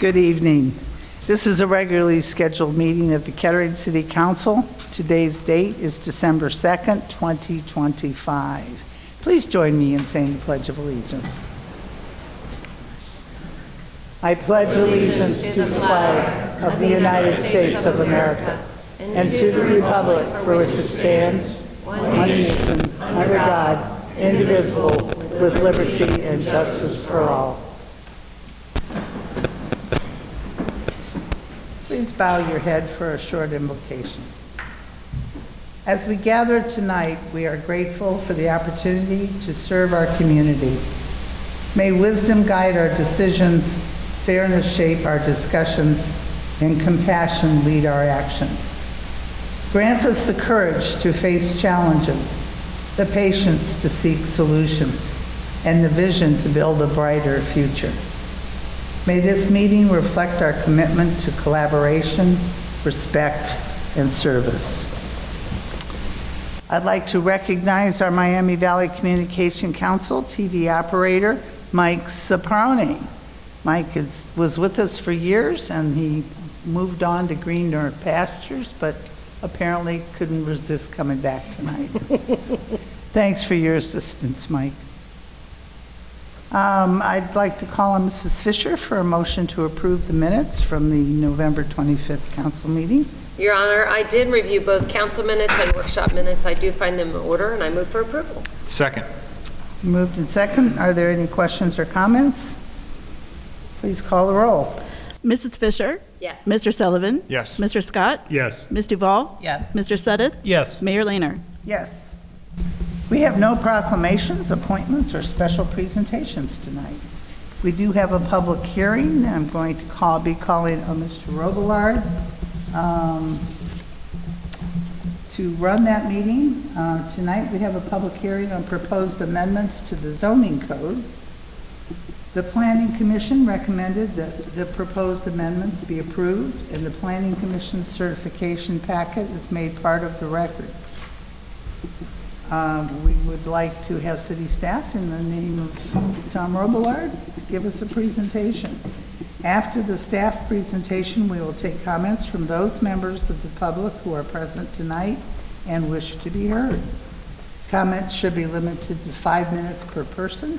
Good evening. This is a regularly scheduled meeting of the Kettering City Council. Today's date is December 2nd, 2025. Please join me in saying the Pledge of Allegiance. I pledge allegiance to the flag of the United States of America and to the republic for which it stands, one nation, under God, indivisible, with liberty and justice for all. Please bow your head for a short invocation. As we gather tonight, we are grateful for the opportunity to serve our community. May wisdom guide our decisions, fairness shape our discussions, and compassion lead our actions. Grant us the courage to face challenges, the patience to seek solutions, and the vision to build a brighter future. May this meeting reflect our commitment to collaboration, respect, and service. I'd like to recognize our Miami Valley Communication Council TV operator, Mike Saprone. Mike was with us for years, and he moved on to greener pastures, but apparently couldn't resist coming back tonight. Thanks for your assistance, Mike. I'd like to call on Mrs. Fisher for a motion to approve the minutes from the November 25th council meeting. Your Honor, I did review both council minutes and workshop minutes. I do find them in order, and I move for approval. Second. Moved and second. Are there any questions or comments? Please call the roll. Mrs. Fisher? Yes. Mr. Sullivan? Yes. Mr. Scott? Yes. Ms. Duval? Yes. Mr. Sudduth? Yes. Mayor Lehner? Yes. We have no proclamations, appointments, or special presentations tonight. We do have a public hearing. I'm going to be calling on Mr. Robillard to run that meeting. Tonight we have a public hearing on proposed amendments to the zoning code. The Planning Commission recommended that the proposed amendments be approved, and the Planning Commission's certification packet is made part of the record. We would like to have city staff, in the name of Tom Robillard, give us a presentation. After the staff presentation, we will take comments from those members of the public who are present tonight and wish to be heard. Comments should be limited to 5 minutes per person,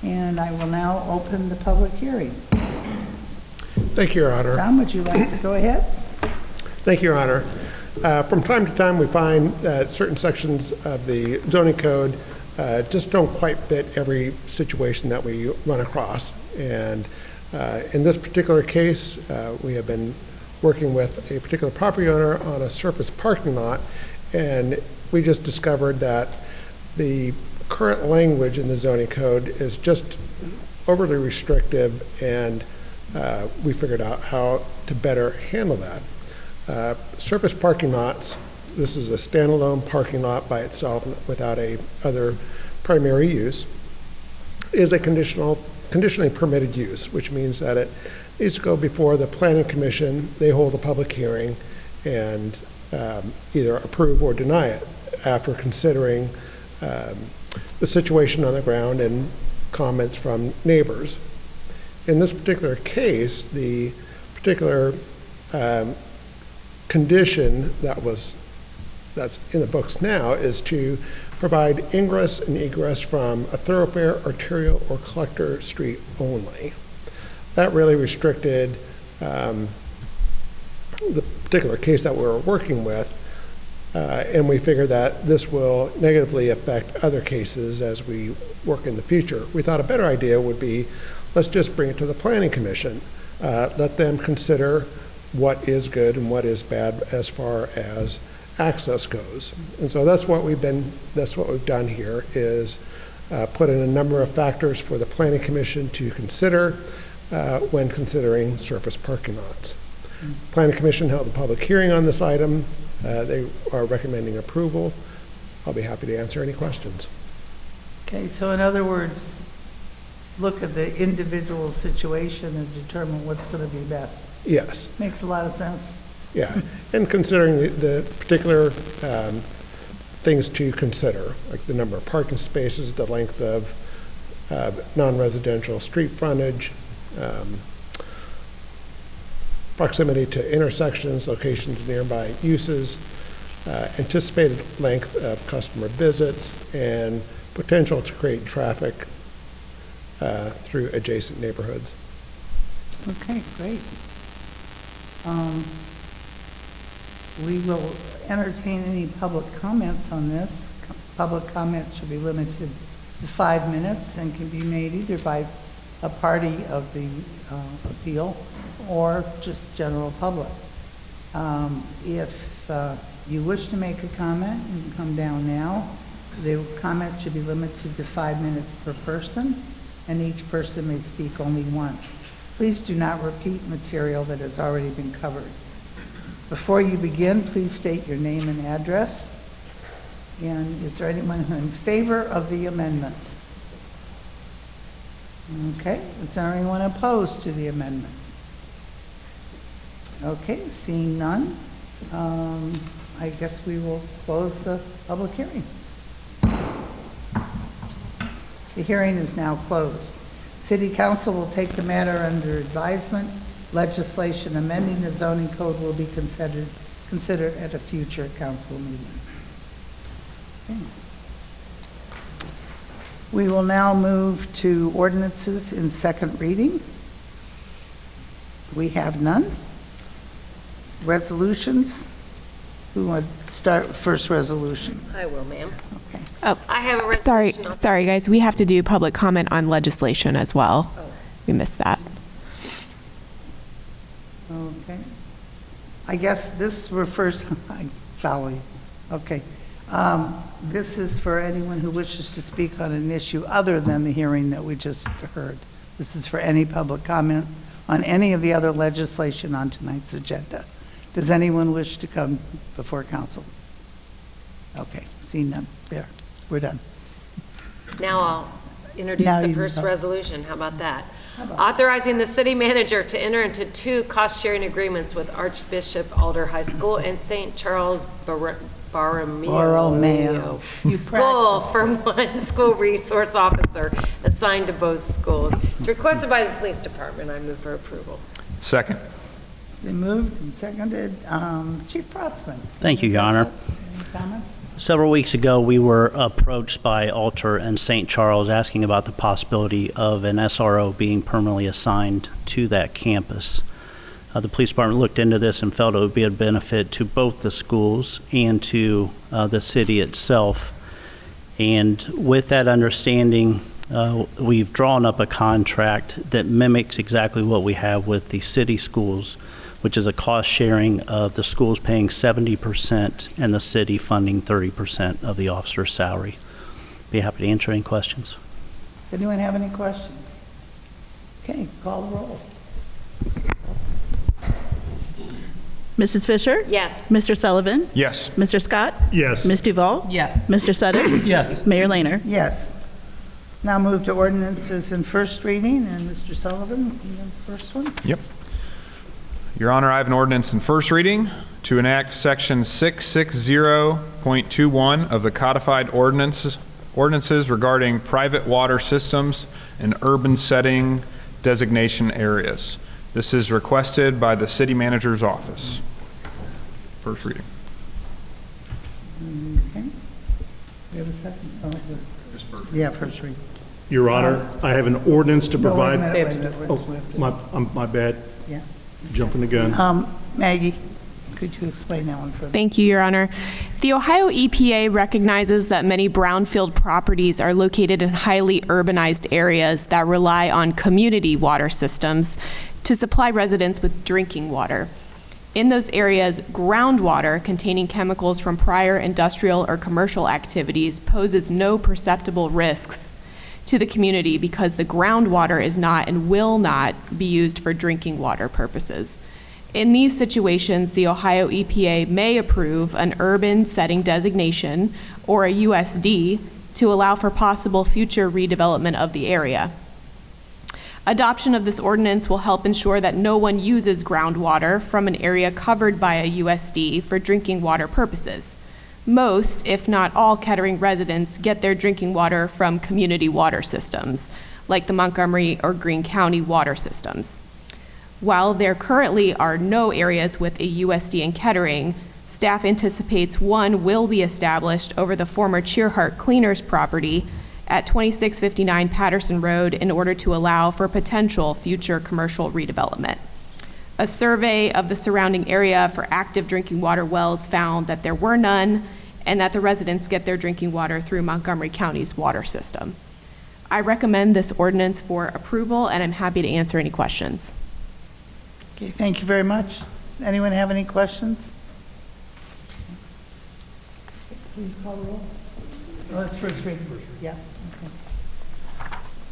and I will now open the public hearing. Thank you, Your Honor. Tom, would you like to go ahead? Thank you, Your Honor. From time to time, we find that certain sections of the zoning code just don't quite fit every situation that we run across. And in this particular case, we have been working with a particular property owner on a surface parking lot, and we just discovered that the current language in the zoning code is just overly restrictive, and we figured out how to better handle that. Surface parking lots, this is a standalone parking lot by itself without a other primary use, is a conditionally permitted use, which means that it needs to go before the Planning Commission. They hold a public hearing and either approve or deny it after considering the situation on the ground and comments from neighbors. In this particular case, the particular condition that's in the books now is to provide ingress and egress from a thoroughfare, arterial, or collector street only. That really restricted the particular case that we were working with, and we figured that this will negatively affect other cases as we work in the future. We thought a better idea would be, let's just bring it to the Planning Commission. Let them consider what is good and what is bad as far as access goes. And so that's what we've done here, is put in a number of factors for the Planning Commission to consider when considering surface parking lots. Planning Commission held a public hearing on this item. They are recommending approval. I'll be happy to answer any questions. Okay, so in other words, look at the individual situation and determine what's going to be best. Yes. Makes a lot of sense. Yeah, and considering the particular things to consider, like the number of parking spaces, the length of non-residential street frontage, proximity to intersections, location to nearby uses, anticipated length of customer visits, and potential to create traffic through adjacent neighborhoods. Okay, great. We will entertain any public comments on this. Public comments should be limited to 5 minutes and can be made either by a party of the appeal or just general public. If you wish to make a comment, you can come down now. The comment should be limited to 5 minutes per person, and each person may speak only once. Please do not repeat material that has already been covered. Before you begin, please state your name and address. And is there anyone who in favor of the amendment? Okay, is there anyone opposed to the amendment? Okay, seeing none, I guess we will close the public hearing. The hearing is now closed. City Council will take the matter under advisement. Legislation amending the zoning code will be considered at a future council meeting. Okay. We will now move to ordinances in second reading. We have none. Resolutions. Who would start first resolution? I will, ma'am. Okay. Oh, I have a sorry, resolution. sorry, guys. We have to do public comment on legislation as well. We missed that. Okay. I guess this refers, I follow you. Okay. This is for anyone who wishes to speak on an issue other than the hearing that we just heard. This is for any public comment on any of the other legislation on tonight's agenda. Does anyone wish to come before council? Okay, seeing none. There, we're done. Now I'll introduce Now the you can first talk. resolution. How about that? Authorizing the city manager to enter into 2 cost-sharing agreements with Archbishop Alder High School and St. Charles Borromeo. You School practiced. for 1 school resource officer assigned to both schools. It's requested by the police department. I move for approval. Second. It's been moved and seconded. Chief Protzman. Thank you, Your Honor. Any comments? Several weeks ago, we were approached by Alter and St. Charles asking about the possibility of an SRO being permanently assigned to that campus. The police department looked into this and felt it would be a benefit to both the schools and to the city itself. And with that understanding, we've drawn up a contract that mimics exactly what we have with the city schools, which is a cost sharing of the schools paying 70% and the city funding 30% of the officer's salary. Be happy to answer any questions. Does anyone have any questions? Okay, call the roll. Mrs. Fisher? Yes. Mr. Sullivan? Yes. Mr. Scott? Yes. Ms. Duval? Yes. Mr. Sutter? Yes. Mayor Lehner? Yes. Now move to ordinances in first reading, and Mr. Sullivan, you have the first one? Yep. Your Honor, I have an ordinance in first reading to enact Section 660.21 of the codified ordinances regarding private water systems and urban setting designation areas. This is requested by the city manager's office. First reading. Okay. We have a second? Oh, yeah, first reading. Your Honor, I have an ordinance to No, wait a provide. minute, wait a minute. Oh, my bad, Yeah. jumping the gun. Maggie, could you explain that one further? Thank you, Your Honor. The Ohio EPA recognizes that many brownfield properties are located in highly urbanized areas that rely on community water systems to supply residents with drinking water. In those areas, groundwater containing chemicals from prior industrial or commercial activities poses no perceptible risks to the community because the groundwater is not and will not be used for drinking water purposes. In these situations, the Ohio EPA may approve an urban setting designation or a USD to allow for possible future redevelopment of the area. Adoption of this ordinance will help ensure that no one uses groundwater from an area covered by a USD for drinking water purposes. Most, if not all, Kettering residents get their drinking water from community water systems, like the Montgomery or Greene County water systems. While there currently are no areas with a USD in Kettering, staff anticipates one will be established over the former Cheerheart Cleaners property at 2659 Patterson Road in order to allow for potential future commercial redevelopment. A survey of the surrounding area for active drinking water wells found that there were none and that the residents get their drinking water through Montgomery County's water system. I recommend this ordinance for approval, and I'm happy to answer any questions. Okay, thank you very much. Anyone have any questions? Please call the roll. Oh, it's first reading. Yeah. Okay.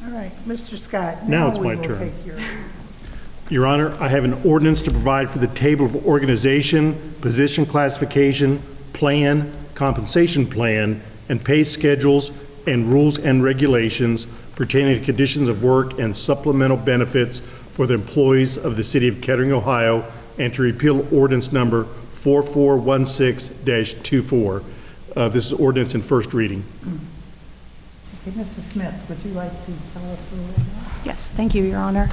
All right, Mr. Scott. Now it's we my will turn. take your- Your Honor, I have an ordinance to provide for the table of organization, position classification, plan, compensation plan, and pay schedules and rules and regulations pertaining to conditions of work and supplemental benefits for the employees of the City of Kettering, Ohio, and to repeal ordinance number 4416-24. This is ordinance in first reading. Okay, Mrs. Smith, would you like to tell us a little more? Yes, thank you, Your Honor.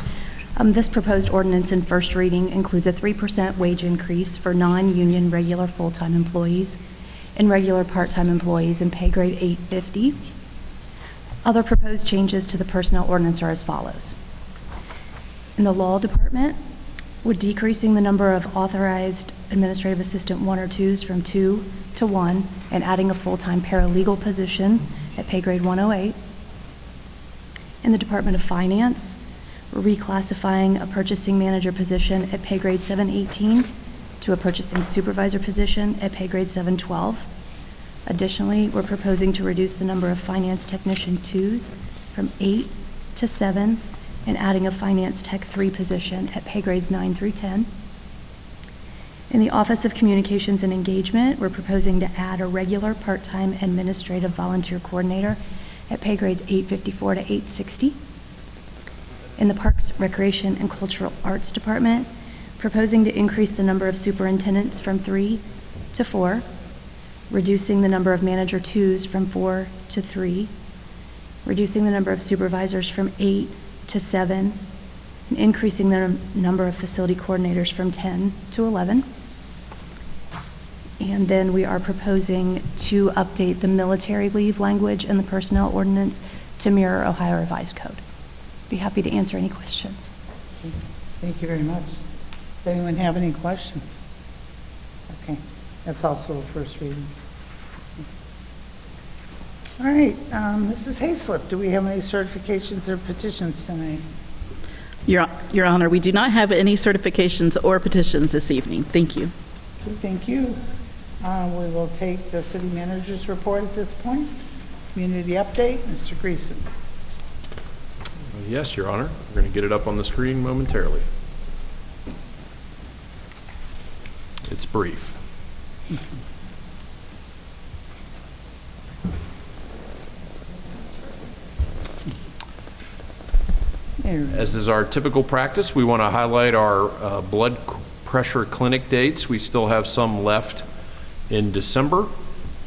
This proposed ordinance in first reading includes a 3% wage increase for non-union regular full-time employees and regular part-time employees in pay grade 850. Other proposed changes to the personnel ordinance are as follows. In the law department, we're decreasing the number of authorized administrative assistant 1 or 2s from 2 to 1 and adding a full-time paralegal position at pay grade 108. In the Department of Finance, we're reclassifying a purchasing manager position at pay grade 718 to a purchasing supervisor position at pay grade 712. Additionally, we're proposing to reduce the number of finance technician 2s from 8 to 7 and adding a finance tech 3 position at pay grades 9 through 10. In the Office of Communications and Engagement, we're proposing to add a regular part-time administrative volunteer coordinator at pay grades 854 to 860. In the Parks, Recreation, and Cultural Arts Department, proposing to increase the number of superintendents from 3 to 4, reducing the number of manager 2s from 4 to 3, reducing the number of supervisors from 8 to 7, and increasing the number of facility coordinators from 10 to 11. And then we are proposing to update the military leave language in the personnel ordinance to mirror Ohio Revised Code. Be happy to answer any questions. Thank you very much. Does anyone have any questions? Okay, that's also a first reading. All right, Mrs. Hayslip, do we have any certifications or petitions tonight? Your Honor, we do not have any certifications or petitions this evening. Thank you. Okay, thank you. We will take the city manager's report at this point. Community update, Mr. Greason. Yes, Your Honor. We're going to get it up on the screen momentarily. It's brief. As is our typical practice, we want to highlight our blood pressure clinic dates. We still have some left in December.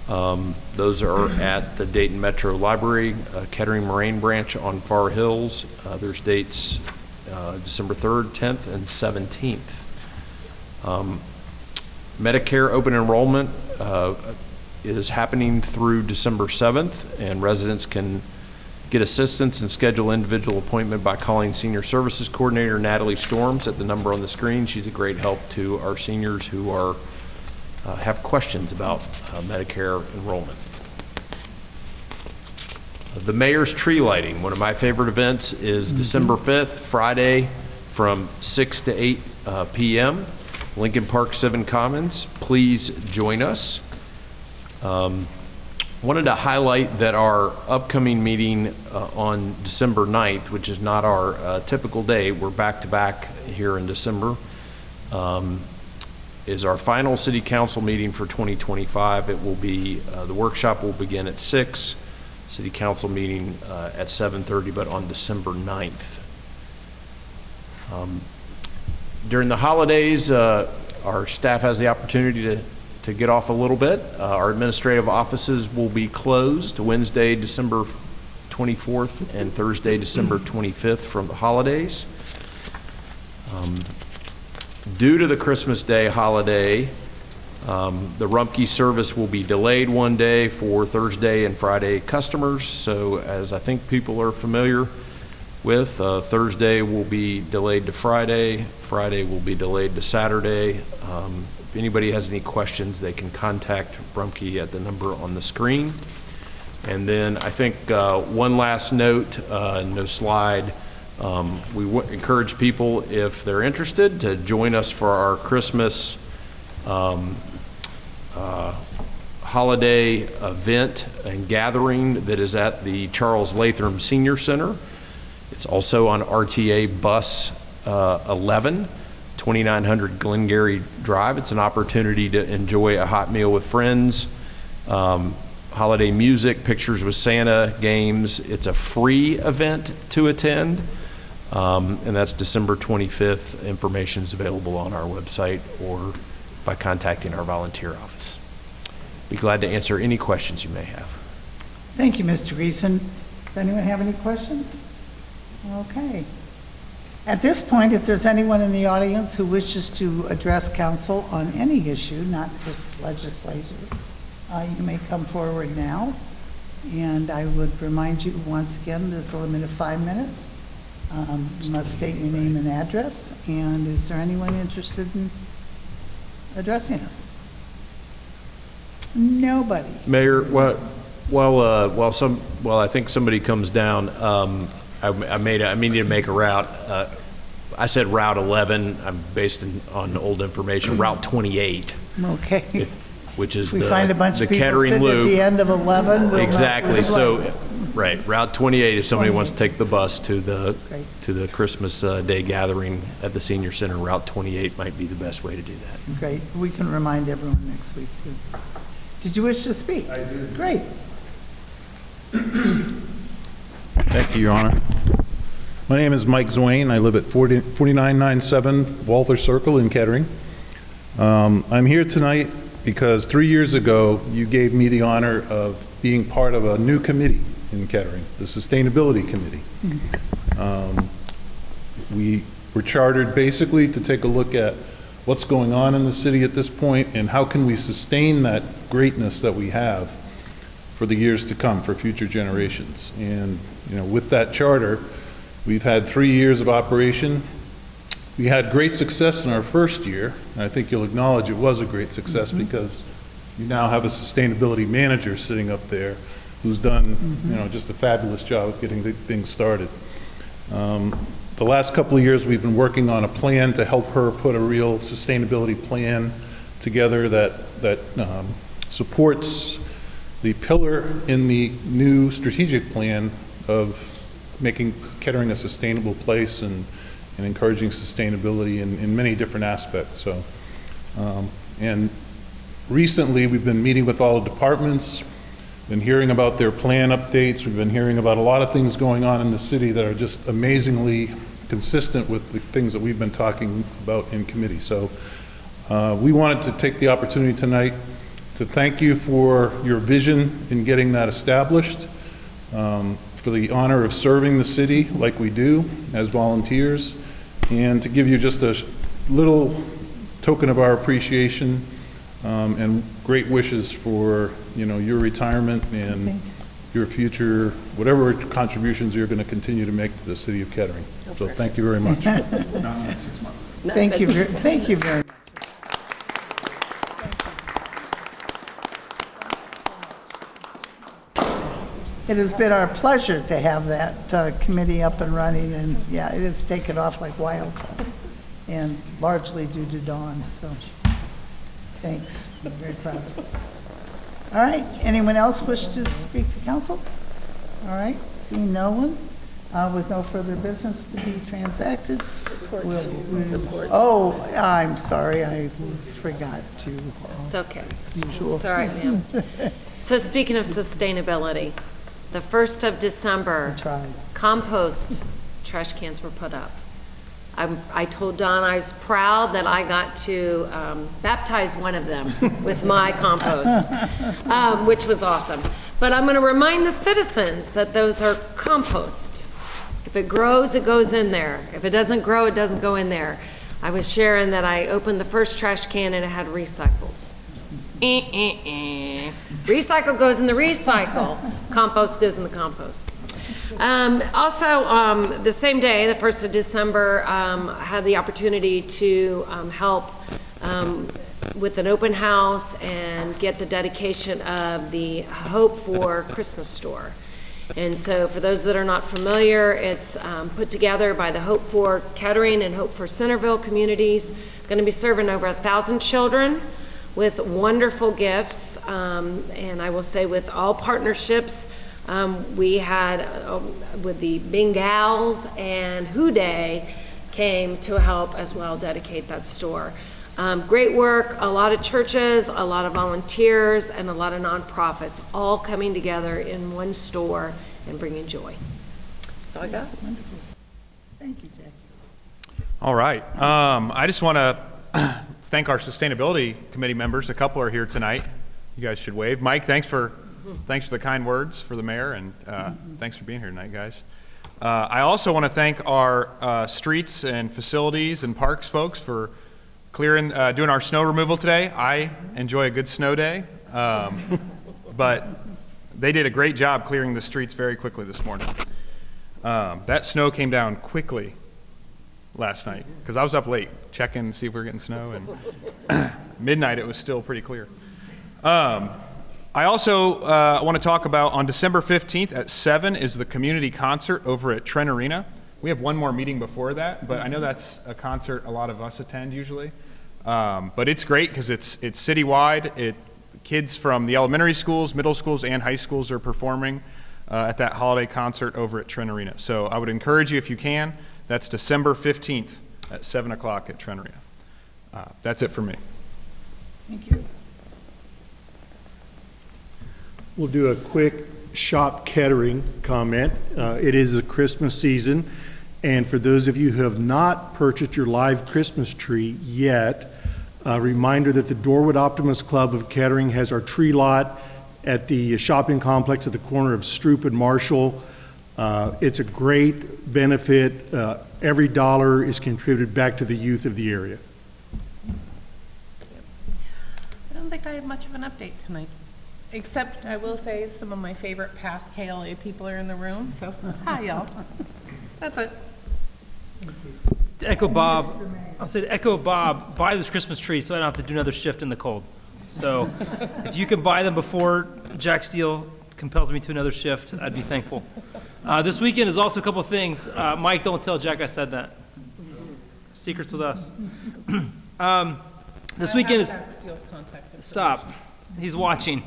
Those are at the Dayton Metro Library, Kettering Moraine Branch on Far Hills. There's dates December 3rd, 10th, and 17th. Medicare open enrollment is happening through December 7th, and residents can get assistance and schedule individual appointment by calling Senior Services Coordinator Natalie Storms at the number on the screen. She's a great help to our seniors who are have questions about Medicare enrollment. The mayor's tree lighting, one of my favorite events, is December 5th, Friday, from 6 to 8 p.m. Lincoln Park 7 Commons. Please join us. Wanted to highlight that our upcoming meeting on December 9th, which is not our typical day, we're back-to-back here in December, is our final city council meeting for 2025. It will be, the workshop will begin at 6, city council meeting at 7:30, but on December 9th. During the holidays, our staff has the opportunity to get off a little bit. Our administrative offices will be closed Wednesday, December 24th and Thursday, December 25th from the holidays. Due to the Christmas Day holiday, the Rumpke service will be delayed one day for Thursday and Friday customers. So as I think people are familiar with, Thursday will be delayed to Friday, Friday will be delayed to Saturday. If anybody has any questions, they can contact Rumpke at the number on the screen. And then I think one last note, no slide, we encourage people, if they're interested, to join us for our Christmas holiday event and gathering that is at the Charles Latham Senior Center. It's also on RTA Bus 11, 2900 Glengarry Drive. It's an opportunity to enjoy a hot meal with friends, holiday music, pictures with Santa, games. It's a free event to attend, and that's December 25th. Information is available on our website or by contacting our volunteer office. Be glad to answer any questions you may have. Thank you, Mr. Greason. Does anyone have any questions? Okay. At this point, if there's anyone in the audience who wishes to address council on any issue, not just legislative, you may come forward now. And I would remind you once again, there's a limit of 5 minutes. You must state your name and address. And is there anyone interested in addressing us? Nobody. Mayor, while I think somebody comes down, I need to make a route. I said Route 11. I'm based on old information. Route 28. Okay. Which is we find a bunch the of people Kettering sitting Loop. At the end of 11. We'll Exactly. So, right, Route 28. If somebody wants to take the bus to the Christmas Day gathering at the Senior Center, Route 28 might be the best way to do that. Great. We can remind everyone next week too. Did you wish to speak? I did. Great. Thank you, Your Honor. My name is Mike Zwain. I live at 4997 Walther Circle in Kettering. I'm here tonight because 3 years ago, you gave me the honor of being part of a new committee in Kettering, the Sustainability Committee. We were chartered basically to take a look at what's going on in the city at this point and how can we sustain that greatness that we have for the years to come, for future generations. And with that charter, we've had 3 years of operation. We had great success in our first year, and I think you'll acknowledge it was a great success because you now have a sustainability manager sitting up there who's done just a fabulous job of getting things started. The last couple of years we've been working on a plan to help her put a real sustainability plan together that supports the pillar in the new strategic plan of making Kettering a sustainable place and encouraging sustainability in many different aspects. So, and recently we've been meeting with all the departments, been hearing about their plan updates. We've been hearing about a lot of things going on in the city that are just amazingly consistent with the things that we've been talking about in committee. So we wanted to take the opportunity tonight to thank you for your vision in getting that established, for the honor of serving the city like we do as volunteers, and to give you just a little token of our appreciation and great wishes for your retirement and your future, whatever contributions you're going to continue to make to the city of Kettering. So thank you very much. Thank you very much. It has been our pleasure to have that committee up and running, and yeah, it has taken off like wildfire, and largely due to Dawn, so thanks. I'm very proud of it. All right, anyone else wish to speak to council? All right, seeing no one, with no further business to be transacted. Oh, I'm sorry, I forgot to. It's okay. Usual. It's all right, ma'am. So speaking of sustainability, the 1st of December, compost trash cans were put up. I told Don I was proud that I got to baptize one of them with my compost, which was awesome. But I'm going to remind the citizens that those are compost. If it grows, it goes in there. If it doesn't grow, it doesn't go in there. I was sharing that I opened the first trash can and it had recycles. Recycle goes in the recycle. Compost goes in the compost. Also, the same day, the 1st of December, had the opportunity to help with an open house and get the dedication of the Hope for Christmas store. And so for those that are not familiar, it's put together by the Hope for Kettering and Hope for Centerville communities. Going to be serving over 1,000 children with wonderful gifts. And I will say with all partnerships, we had with the Bengals and Who Day came to help as well dedicate that store. Great work, a lot of churches, a lot of volunteers, and a lot of nonprofits all coming together in one store and bringing joy. That's all I got. Wonderful. Thank you, Jackie. All right. I just want to thank our Sustainability Committee members. A couple are here tonight. You guys should wave. Mike, thanks for the kind words for the mayor, and thanks for being here tonight, guys. I also want to thank our streets and facilities and parks folks for doing our snow removal today. I enjoy a good snow day, but they did a great job clearing the streets very quickly this morning. That snow came down quickly last night because I was up late checking to see if we were getting snow, and midnight it was still pretty clear. I also want to talk about on December 15th at 7 is the community concert over at Trent Arena. We have one more meeting before that, but I know that's a concert a lot of us attend usually. But it's great because it's citywide. Kids from the elementary schools, middle schools, and high schools are performing at that holiday concert over at Trent Arena. So I would encourage you if you can. That's December 15th at 7 o'clock at Trent Arena. That's it for me. Thank you. We'll do a quick Shop Kettering comment. It is a Christmas season, and for those of you who have not purchased your live Christmas tree yet, a reminder that the Dorwood Optimist Club of Kettering has our tree lot at the shopping complex at the corner of Stroop and Marshall. It's a great benefit. Every dollar is contributed back to the youth of the area. I don't think I have much of an update tonight, except I will say some of my favorite past KLA people are in the room, so hi, y'all. That's it. To echo Bob, I'll say to echo Bob, buy this Christmas tree so I don't have to do another shift in the cold. So if you can buy them before Jack Steele compels me to another shift, I'd be thankful. This weekend is also a couple of things. Mike, don't tell Jack I said that. Secrets with us. This weekend is... Stop. He's watching.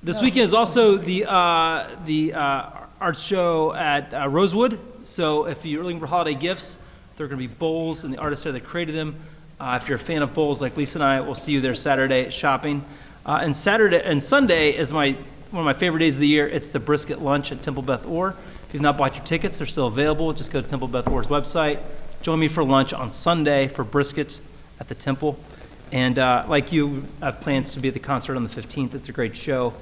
This weekend is also the art show at Rosewood. So if you're looking for holiday gifts, there are going to be bowls and the artists there that created them. If you're a fan of bowls like Lisa and I, we'll see you there Saturday shopping. And Sunday is one of my favorite days of the year. It's the brisket lunch at Temple Beth Orr. If you've not bought your tickets, they're still available. Just go to Temple Beth Orr's website. Join me for lunch on Sunday for brisket at the Temple. And like you, I have plans to be at the concert on the 15th. It's a great show.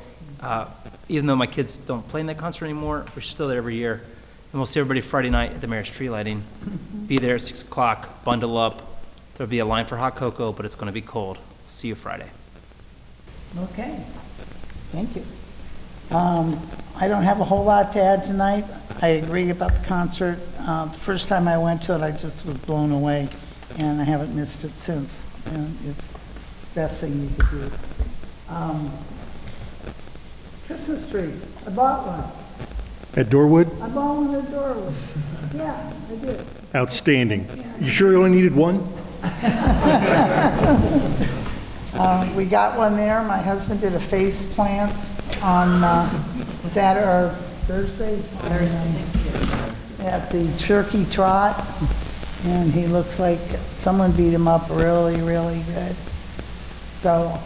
Even though my kids don't play in that concert anymore, we're still there every year. And we'll see everybody Friday night at the mayor's tree lighting. Be there at 6 o'clock, bundle up. There'll be a line for hot cocoa, but it's going to be cold. See you Friday. Okay. Thank you. I don't have a whole lot to add tonight. I agree about the concert. The first time I went to it, I just was blown away, and I haven't missed it since. And it's the best thing you could do. Christmas trees. I bought one. At Dorwood? I bought one at Dorwood. Yeah, I did. Outstanding. You sure you only needed one? We got one there. My husband did a face plant on Saturday or Thursday? At the Turkey Trot. And he looks like someone beat him up really, really good. So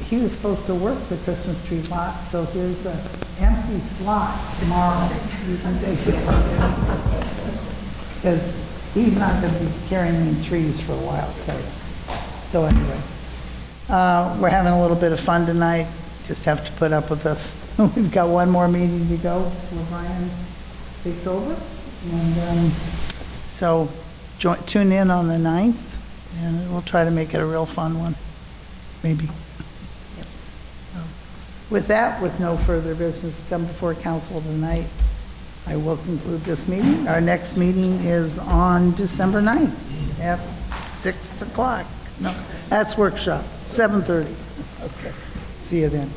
he was supposed to work the Christmas tree lot, so here's an empty slot tomorrow. You can take it. Because he's not going to be carrying any trees for a while, I'll tell you. So anyway, we're having a little bit of fun tonight. Just have to put up with us. We've got one more meeting to go. Brian takes over. And so tune in on the 9th, and we'll try to make it a real fun one, maybe. So, with that, with no further business to come before council tonight, I will conclude this meeting. Our next meeting is on December 9th at 6 o'clock. No, that's workshop, 7:30. Okay, see you then.